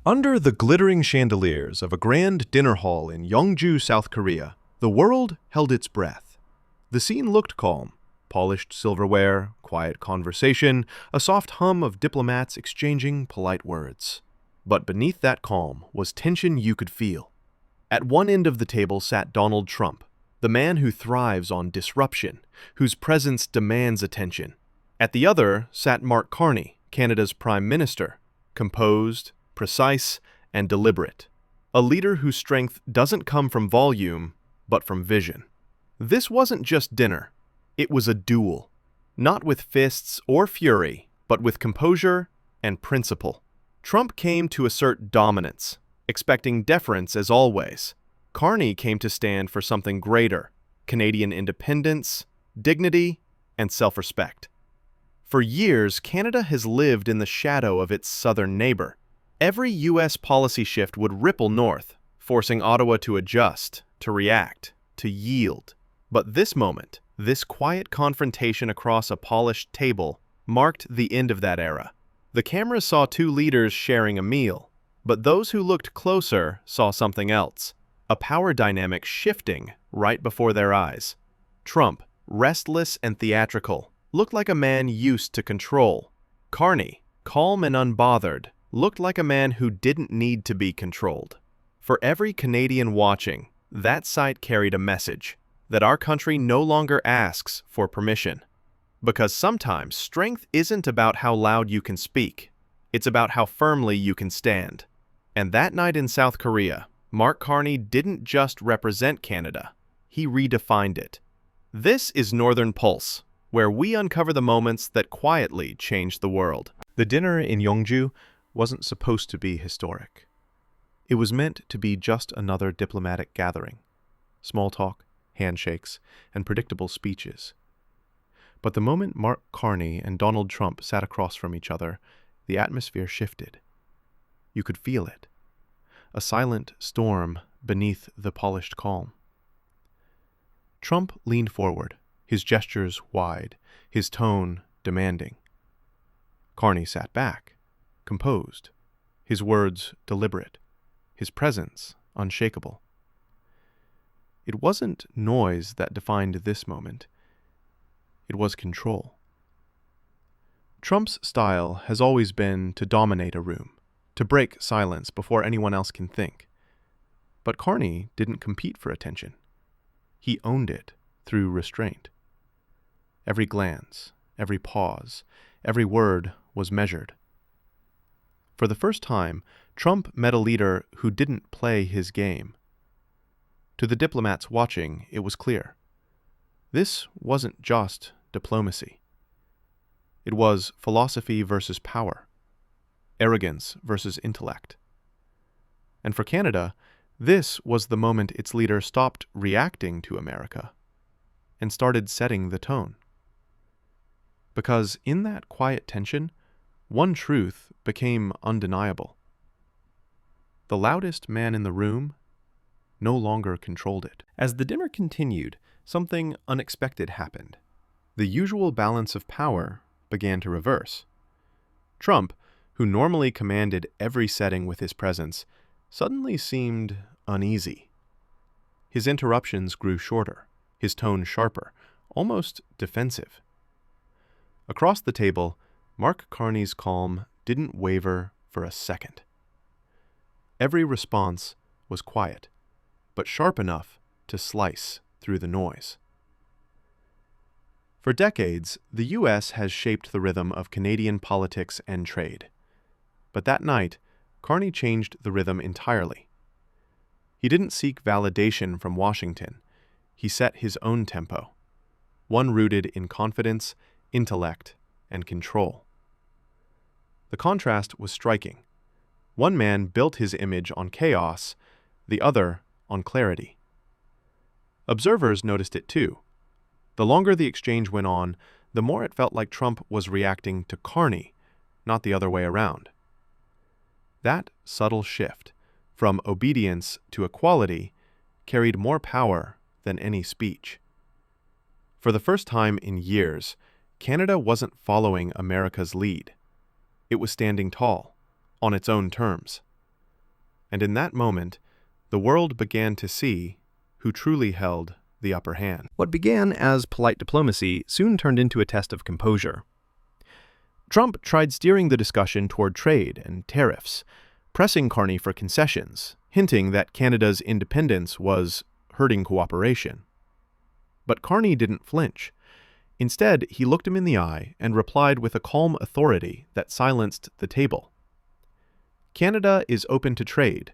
Under the glittering chandeliers of a grand dinner hall in Yeongju, South Korea, the world held its breath. The scene looked calm. Polished silverware, quiet conversation, a soft hum of diplomats exchanging polite words. But beneath that calm was tension you could feel. At one end of the table sat Donald Trump, the man who thrives on disruption, whose presence demands attention. At the other sat Mark Carney, Canada's Prime Minister, composed, precise, and deliberate. A leader whose strength doesn't come from volume, but from vision. This wasn't just dinner. It was a duel. Not with fists or fury, but with composure and principle. Trump came to assert dominance, expecting deference as always. Carney came to stand for something greater: Canadian independence, dignity, and self-respect. For years, Canada has lived in the shadow of its southern neighbor. Every U.S. policy shift would ripple north, forcing Ottawa to adjust, to react, to yield. But this moment, this quiet confrontation across a polished table, marked the end of that era. The cameras saw two leaders sharing a meal, but those who looked closer saw something else: a power dynamic shifting right before their eyes. Trump, restless and theatrical, looked like a man used to control. Carney, calm and unbothered, looked like a man who didn't need to be controlled. For every Canadian watching, that sight carried a message: that our country no longer asks for permission. Because sometimes strength isn't about how loud you can speak, it's about how firmly you can stand. And that night in South Korea, Mark Carney didn't just represent Canada, he redefined it. This is Northern Pulse, where we uncover the moments that quietly changed the world. The dinner in Yeongju wasn't supposed to be historic. It was meant to be just another diplomatic gathering. Small talk, handshakes, and predictable speeches. But the moment Mark Carney and Donald Trump sat across from each other, the atmosphere shifted. You could feel it. A silent storm beneath the polished calm. Trump leaned forward, his gestures wide, his tone demanding. Carney sat back, composed, his words deliberate, his presence unshakable. It wasn't noise that defined this moment. It was control. Trump's style has always been to dominate a room, to break silence before anyone else can think. But Carney didn't compete for attention. He owned it through restraint. Every glance, every pause, every word was measured. For the first time, Trump met a leader who didn't play his game. To the diplomats watching, it was clear. This wasn't just diplomacy. It was philosophy versus power, arrogance versus intellect. And for Canada, this was the moment its leader stopped reacting to America and started setting the tone. Because in that quiet tension, one truth became undeniable. The loudest man in the room no longer controlled it. As the dinner continued, something unexpected happened. The usual balance of power began to reverse. Trump, who normally commanded every setting with his presence, suddenly seemed uneasy. His interruptions grew shorter, his tone sharper, almost defensive. Across the table, Mark Carney's calm didn't waver for a second. Every response was quiet, but sharp enough to slice through the noise. For decades, the U.S. has shaped the rhythm of Canadian politics and trade. But that night, Carney changed the rhythm entirely. He didn't seek validation from Washington. He set his own tempo, one rooted in confidence, intellect, and control. The contrast was striking. One man built his image on chaos, the other on clarity. Observers noticed it too. The longer the exchange went on, the more it felt like Trump was reacting to Carney, not the other way around. That subtle shift, from obedience to equality, carried more power than any speech. For the first time in years, Canada wasn't following America's lead. It was standing tall, on its own terms. And in that moment, the world began to see who truly held the upper hand. What began as polite diplomacy soon turned into a test of composure. Trump tried steering the discussion toward trade and tariffs, pressing Carney for concessions, hinting that Canada's independence was hurting cooperation. But Carney didn't flinch. Instead, he looked him in the eye and replied with a calm authority that silenced the table. Canada is open to trade,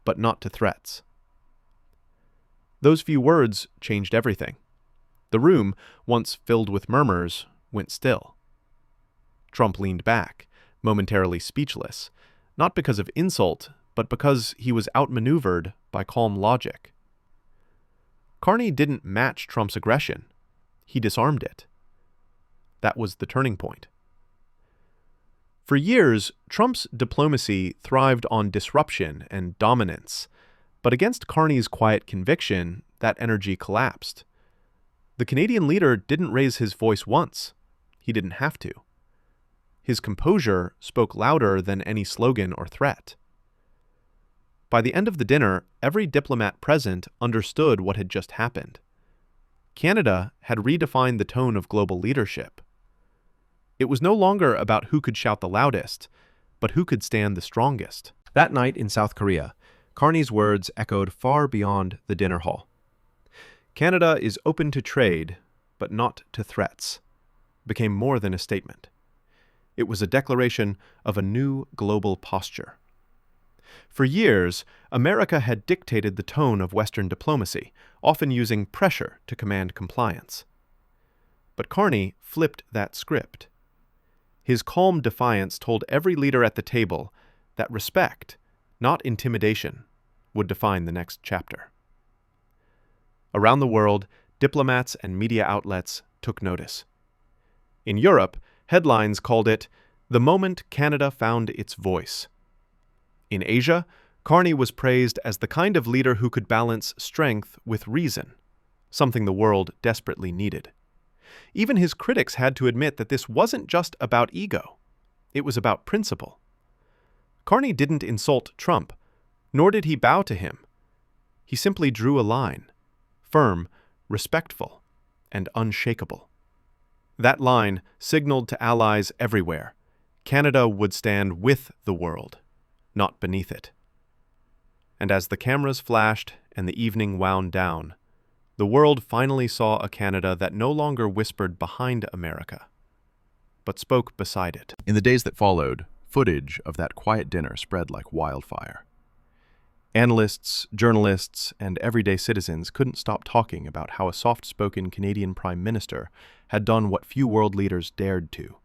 but not to threats. Those few words changed everything. The room, once filled with murmurs, went still. Trump leaned back, momentarily speechless, not because of insult, but because he was outmaneuvered by calm logic. Carney didn't match Trump's aggression. He disarmed it. That was the turning point. For years, Trump's diplomacy thrived on disruption and dominance, but against Carney's quiet conviction, that energy collapsed. The Canadian leader didn't raise his voice once. He didn't have to. His composure spoke louder than any slogan or threat. By the end of the dinner, every diplomat present understood what had just happened. Canada had redefined the tone of global leadership. It was no longer about who could shout the loudest, but who could stand the strongest. That night in South Korea, Carney's words echoed far beyond the dinner hall. Canada is open to trade, but not to threats, became more than a statement. It was a declaration of a new global posture. For years, America had dictated the tone of Western diplomacy, often using pressure to command compliance. But Carney flipped that script. His calm defiance told every leader at the table that respect, not intimidation, would define the next chapter. Around the world, diplomats and media outlets took notice. In Europe, headlines called it "the moment Canada found its voice." In Asia, Carney was praised as the kind of leader who could balance strength with reason, something the world desperately needed. Even his critics had to admit that this wasn't just about ego. It was about principle. Carney didn't insult Trump, nor did he bow to him. He simply drew a line, firm, respectful, and unshakable. That line signaled to allies everywhere Canada would stand with the world, not beneath it. And as the cameras flashed and the evening wound down, the world finally saw a Canada that no longer whispered behind America, but spoke beside it. In the days that followed, footage of that quiet dinner spread like wildfire. Analysts, journalists, and everyday citizens couldn't stop talking about how a soft-spoken Canadian Prime Minister had done what few world leaders dared to,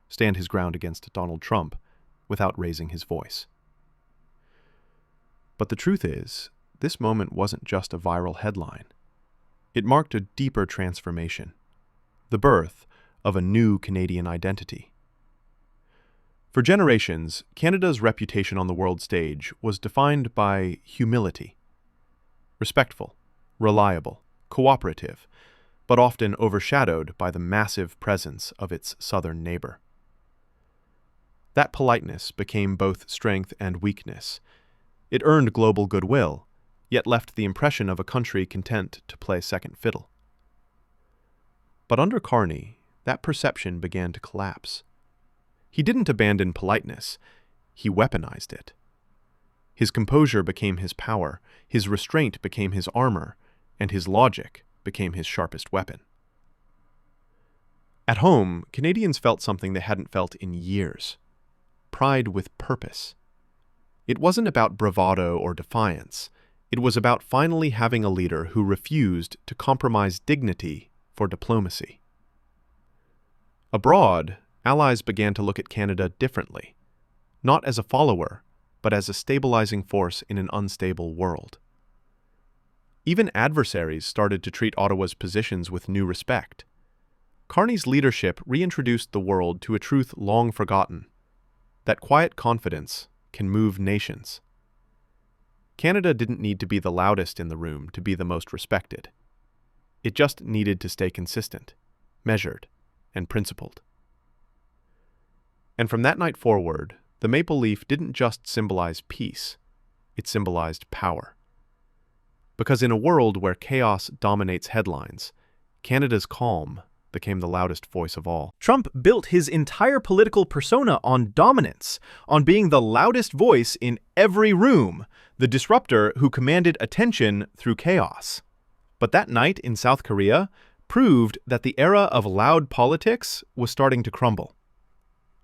stand his ground against Donald Trump without raising his voice. But the truth is, this moment wasn't just a viral headline. It marked a deeper transformation, the birth of a new Canadian identity. For generations, Canada's reputation on the world stage was defined by humility. Respectful, reliable, cooperative, but often overshadowed by the massive presence of its southern neighbor. That politeness became both strength and weakness. It earned global goodwill, yet left the impression of a country content to play second fiddle. But under Carney, that perception began to collapse. He didn't abandon politeness, he weaponized it. His composure became his power, his restraint became his armor, and his logic became his sharpest weapon. At home, Canadians felt something they hadn't felt in years: pride with purpose. It wasn't about bravado or defiance. It was about finally having a leader who refused to compromise dignity for diplomacy. Abroad, allies began to look at Canada differently, not as a follower, but as a stabilizing force in an unstable world. Even adversaries started to treat Ottawa's positions with new respect. Carney's leadership reintroduced the world to a truth long forgotten: that quiet confidence can move nations. Canada didn't need to be the loudest in the room to be the most respected. It just needed to stay consistent, measured, and principled. And from that night forward, the maple leaf didn't just symbolize peace. it symbolized power. Because in a world where chaos dominates headlines, Canada's calm became the loudest voice of all. Trump built his entire political persona on dominance, on being the loudest voice in every room, the disruptor who commanded attention through chaos. But that night in South Korea proved that the era of loud politics was starting to crumble.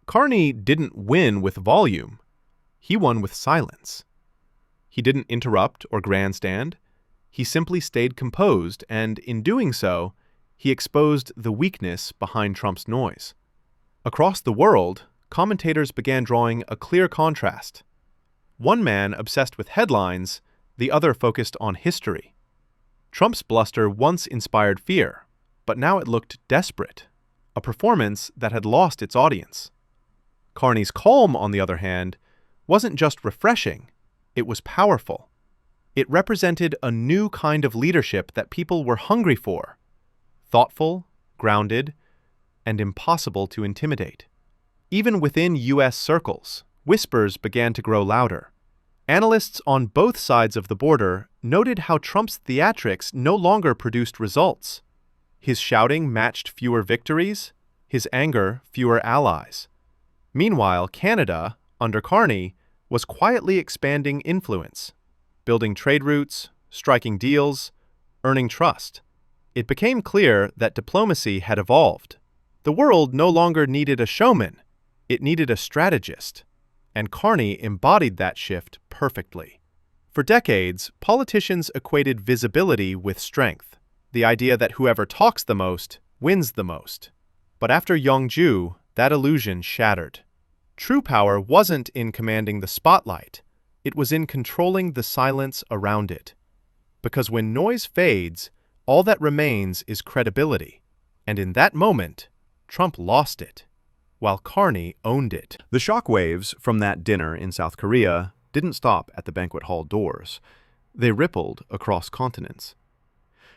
Carney didn't win with volume. He won with silence. He didn't interrupt or grandstand. He simply stayed composed, and in doing so, he exposed the weakness behind Trump's noise. Across the world, commentators began drawing a clear contrast. One man obsessed with headlines, the other focused on history. Trump's bluster once inspired fear, but now it looked desperate, a performance that had lost its audience. Carney's calm, on the other hand, wasn't just refreshing, it was powerful. It represented a new kind of leadership that people were hungry for. Thoughtful, grounded, and impossible to intimidate. Even within U.S. circles, whispers began to grow louder. Analysts on both sides of the border noted how Trump's theatrics no longer produced results. His shouting matched fewer victories, his anger fewer allies. Meanwhile, Canada, under Carney, was quietly expanding influence, building trade routes, striking deals, earning trust. It became clear that diplomacy had evolved. The world no longer needed a showman, it needed a strategist, and Carney embodied that shift perfectly. For decades, politicians equated visibility with strength, the idea that whoever talks the most wins the most. But after Yonju, that illusion shattered. True power wasn't in commanding the spotlight, it was in controlling the silence around it. Because when noise fades, all that remains is credibility, and in that moment, Trump lost it, while Carney owned it. The shockwaves from that dinner in South Korea didn't stop at the banquet hall doors. They rippled across continents.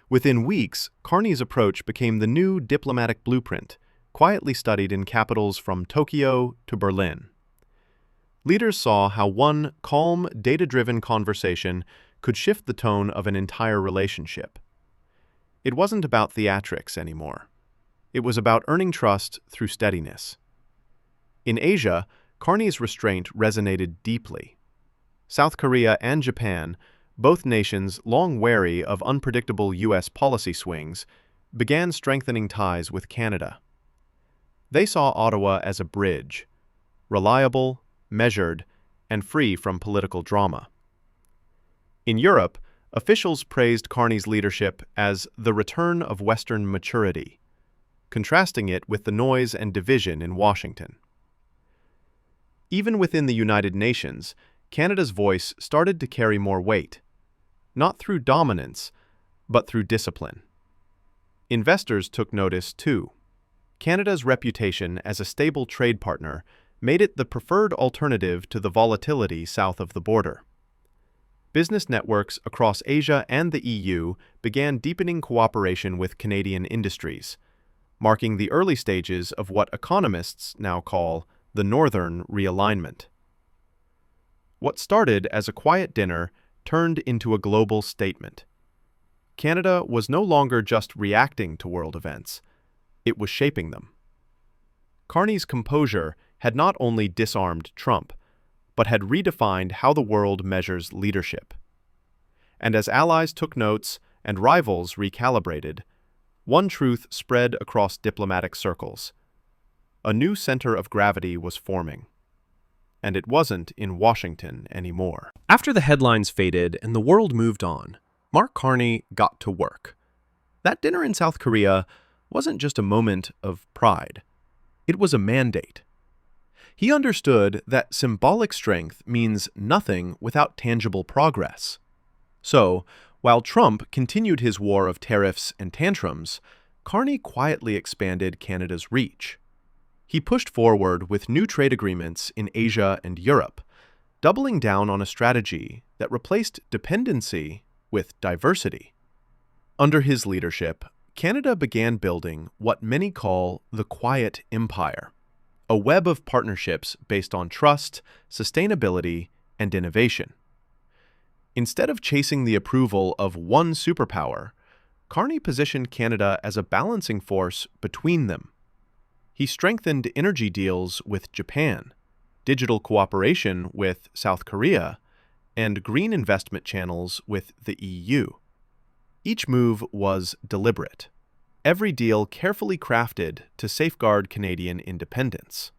Within weeks, Carney's approach became the new diplomatic blueprint, quietly studied in capitals from Tokyo to Berlin. Leaders saw how one calm, data-driven conversation could shift the tone of an entire relationship. It wasn't about theatrics anymore. It was about earning trust through steadiness. In Asia, Carney's restraint resonated deeply. South Korea and Japan, both nations long wary of unpredictable U.S. policy swings, began strengthening ties with Canada. They saw Ottawa as a bridge, reliable, measured, and free from political drama. In Europe, officials praised Carney's leadership as the return of Western maturity, contrasting it with the noise and division in Washington. Even within the United Nations, Canada's voice started to carry more weight, not through dominance, but through discipline. Investors took notice, too. Canada's reputation as a stable trade partner made it the preferred alternative to the volatility south of the border. Business networks across Asia and the EU began deepening cooperation with Canadian industries, marking the early stages of what economists now call the Northern Realignment. What started as a quiet dinner turned into a global statement. Canada was no longer just reacting to world events, it was shaping them. Carney's composure had not only disarmed Trump, but had redefined how the world measures leadership. And as allies took notes and rivals recalibrated, one truth spread across diplomatic circles. A new center of gravity was forming. And it wasn't in Washington anymore. After the headlines faded and the world moved on, Mark Carney got to work. That dinner in South Korea wasn't just a moment of pride. It was a mandate. He understood that symbolic strength means nothing without tangible progress. So, while Trump continued his war of tariffs and tantrums, Carney quietly expanded Canada's reach. He pushed forward with new trade agreements in Asia and Europe, doubling down on a strategy that replaced dependency with diversity. Under his leadership, Canada began building what many call the Quiet Empire, a web of partnerships based on trust, sustainability, and innovation. Instead of chasing the approval of one superpower, Carney positioned Canada as a balancing force between them. He strengthened energy deals with Japan, digital cooperation with South Korea, and green investment channels with the EU. Each move was deliberate, every deal carefully crafted to safeguard Canadian independence.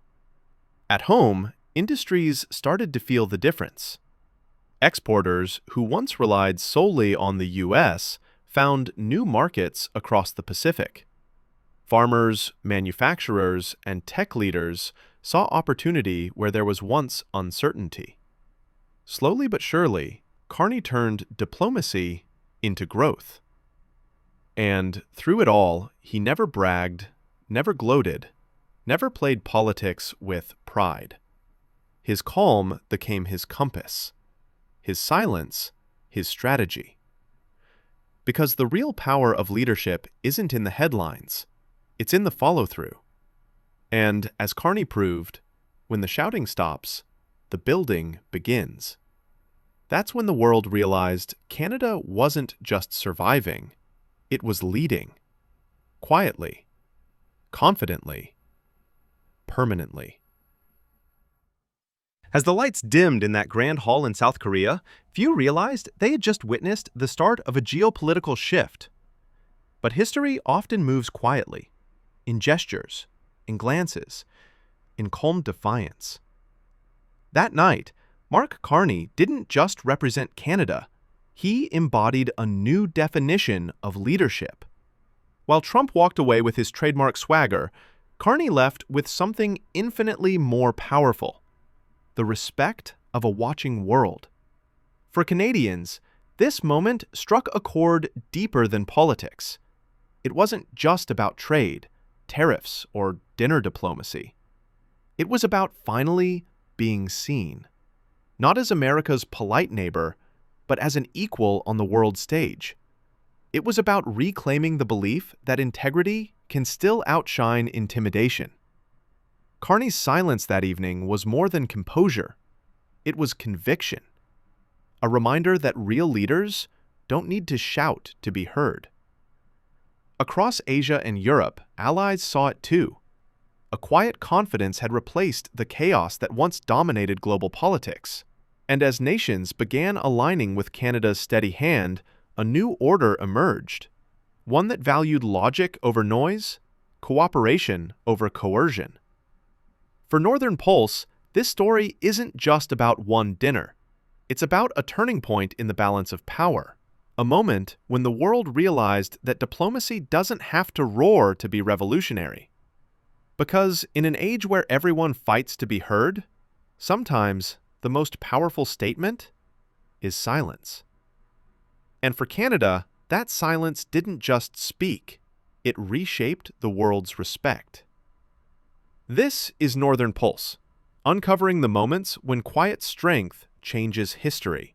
At home, industries started to feel the difference. Exporters who once relied solely on the U.S. found new markets across the Pacific. Farmers, manufacturers, and tech leaders saw opportunity where there was once uncertainty. Slowly but surely, Carney turned diplomacy into growth. And through it all, he never bragged, never gloated, never played politics with pride. His calm became his compass, his silence, his strategy. Because the real power of leadership isn't in the headlines, it's in the follow-through. And as Carney proved, when the shouting stops, the building begins. That's when the world realized Canada wasn't just surviving, it was leading. Quietly, confidently, permanently. As the lights dimmed in that grand hall in South Korea, few realized they had just witnessed the start of a geopolitical shift. But history often moves quietly, in gestures, in glances, in calm defiance. That night, Mark Carney didn't just represent Canada, he embodied a new definition of leadership. While Trump walked away with his trademark swagger, Carney left with something infinitely more powerful: the respect of a watching world. For Canadians, this moment struck a chord deeper than politics. It wasn't just about trade, tariffs, or dinner diplomacy. It was about finally being seen, not as America's polite neighbor, but as an equal on the world stage. It was about reclaiming the belief that integrity can still outshine intimidation. Carney's silence that evening was more than composure. It was conviction. A reminder that real leaders don't need to shout to be heard. Across Asia and Europe, allies saw it too. A quiet confidence had replaced the chaos that once dominated global politics. And as nations began aligning with Canada's steady hand, a new order emerged. One that valued logic over noise, cooperation over coercion. For Northern Pulse, this story isn't just about one dinner. It's about a turning point in the balance of power. A moment when the world realized that diplomacy doesn't have to roar to be revolutionary. Because in an age where everyone fights to be heard, sometimes the most powerful statement is silence. And for Canada, that silence didn't just speak, it reshaped the world's respect. This is Northern Pulse, uncovering the moments when quiet strength changes history.